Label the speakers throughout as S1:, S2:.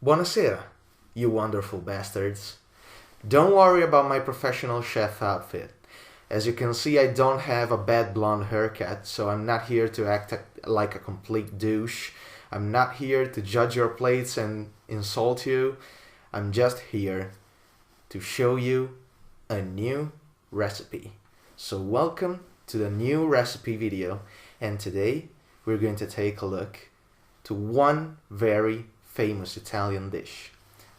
S1: Buonasera, you wonderful bastards. Don't worry about my professional chef outfit. As you can see, I don't have a bad blonde haircut, so I'm not here to act like a complete douche. I'm not here to judge your plates and insult you. I'm just here to show you a new recipe. So welcome to the new recipe video, and today we're going to take a look to one very famous Italian dish: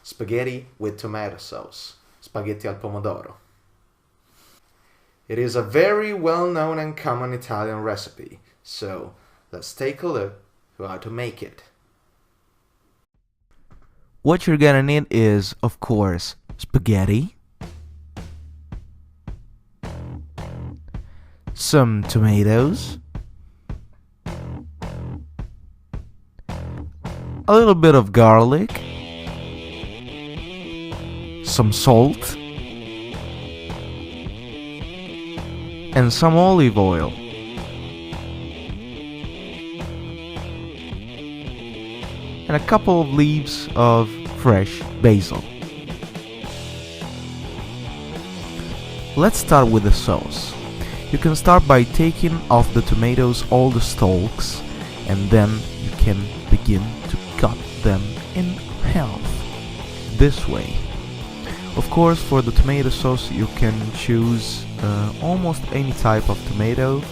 S1: spaghetti with tomato sauce, spaghetti al pomodoro. It is a very well-known and common Italian recipe, so let's take a look at how to make it.
S2: What you're gonna need is, of course, spaghetti, some tomatoes, a little bit of garlic, some salt, and some olive oil. And a couple of leaves of fresh basil. Let's start with the sauce. You can start by taking off the tomatoes, all the stalks, and then you can begin to cut them in half, this way. Of course, for the tomato sauce you can choose almost any type of tomato,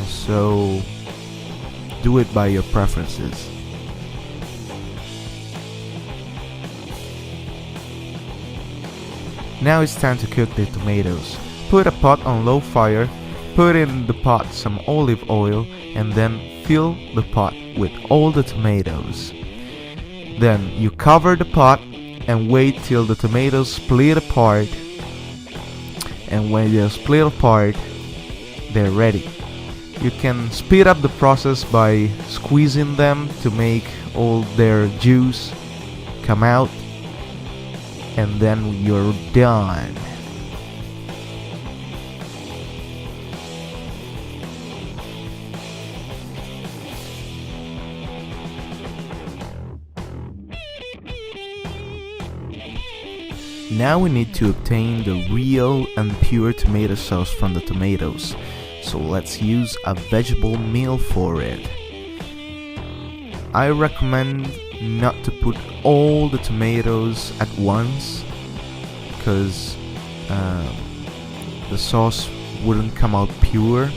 S2: so do it by your preferences. Now it's time to cook the tomatoes. Put a pot on low fire, put in the pot some olive oil, and then fill the pot with all the tomatoes. Then you cover the pot and wait till the tomatoes split apart. And when they're split apart, they're ready. You can speed up the process by squeezing them to make all their juice come out, and then you're done. Now we need to obtain the real and pure tomato sauce from the tomatoes, so let's use a vegetable meal for it. I recommend not to put all the tomatoes at once, because the sauce wouldn't come out pure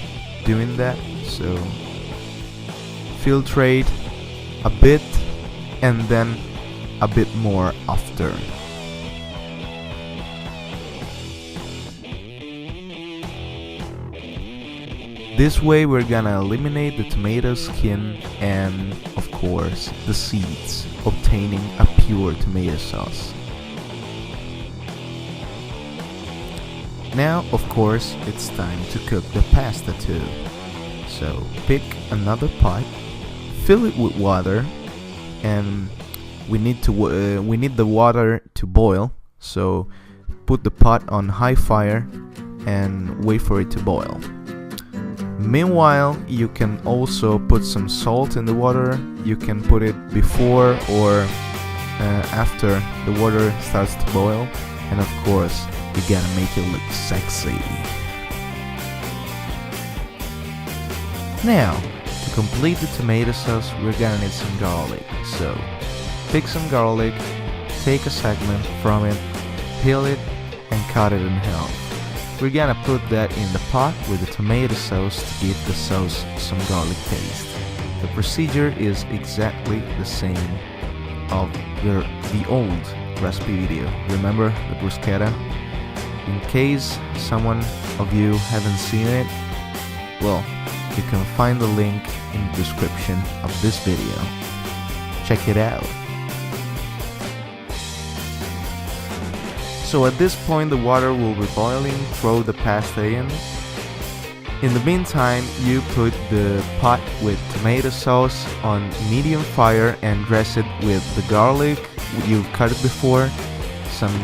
S2: doing that, so filtrate a bit and then a bit more after. This way we're gonna eliminate the tomato skin and, of course, the seeds, obtaining a pure tomato sauce. Now, of course, it's time to cook the pasta too. So pick another pot, fill it with water, and we need the water to boil. So put the pot on high fire and wait for it to boil. Meanwhile, you can also put some salt in the water. You can put it before or after the water starts to boil, and of course you gotta make it look sexy. Now, to complete the tomato sauce, we're gonna need some garlic. So pick some garlic, take a segment from it, peel it, and cut it in half. We're gonna put that in the pot with the tomato sauce to give the sauce some garlic taste. The procedure is exactly the same of the old recipe video. Remember the bruschetta? In case someone of you haven't seen it, well, you can find the link in the description of this video. Check it out. So at this point the water will be boiling, throw the pasta in. In the meantime, you put the pot with tomato sauce on medium fire and dress it with the garlic you've cut it before, some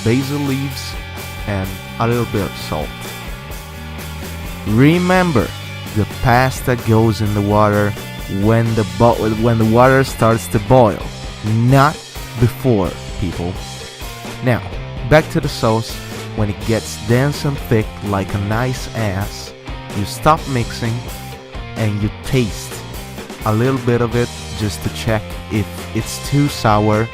S2: basil leaves, and a little bit of salt. Remember, the pasta goes in the water when the water starts to boil. not before, people. Now, back to the sauce. When it gets dense and thick like a nice ass, you stop mixing and you taste a little bit of it just to check if it's too sour,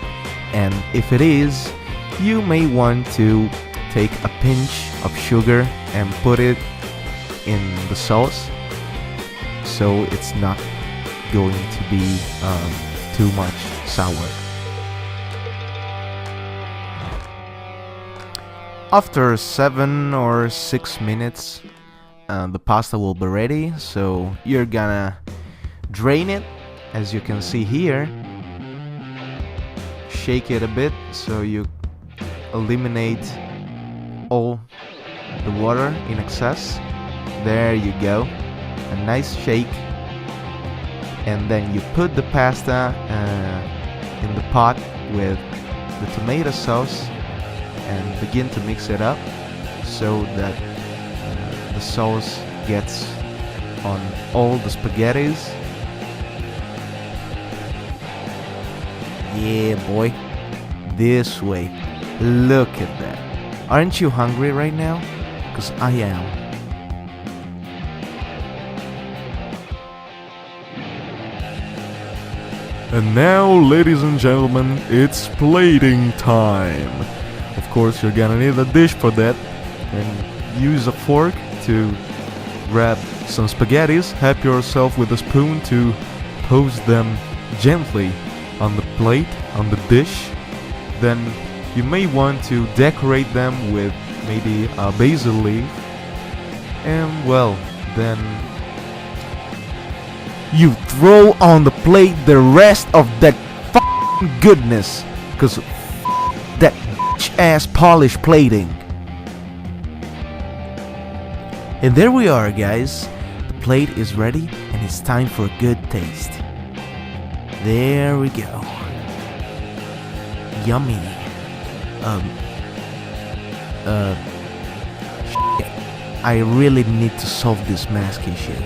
S2: and if it is, you may want to take a pinch of sugar and put it in the sauce so it's not going to be too much sour. After 7 or 6 minutes, the pasta will be ready, so you're gonna drain it, as you can see here. Shake it a bit so you eliminate all the water in excess. There you go, a nice shake. And then you put the pasta in the pot with the tomato sauce and begin to mix it up so that the sauce gets on all the spaghettis. Yeah, boy, this way. Look at that. Aren't you hungry right now? 'Cause I am.
S3: And now, ladies and gentlemen, it's plating time. Of course, you're gonna need a dish for that, and use a fork to grab some spaghettis. Help yourself with a spoon to pose them gently on the plate, on the dish. Then you may want to decorate them with maybe a basil leaf. And well, then you throw on the plate the rest of that f***ing goodness, cause that ass polished plating. And there we are, guys. The plate is ready and it's time for a good taste. There we go. Yummy. Shit. I really need to solve this mask issue.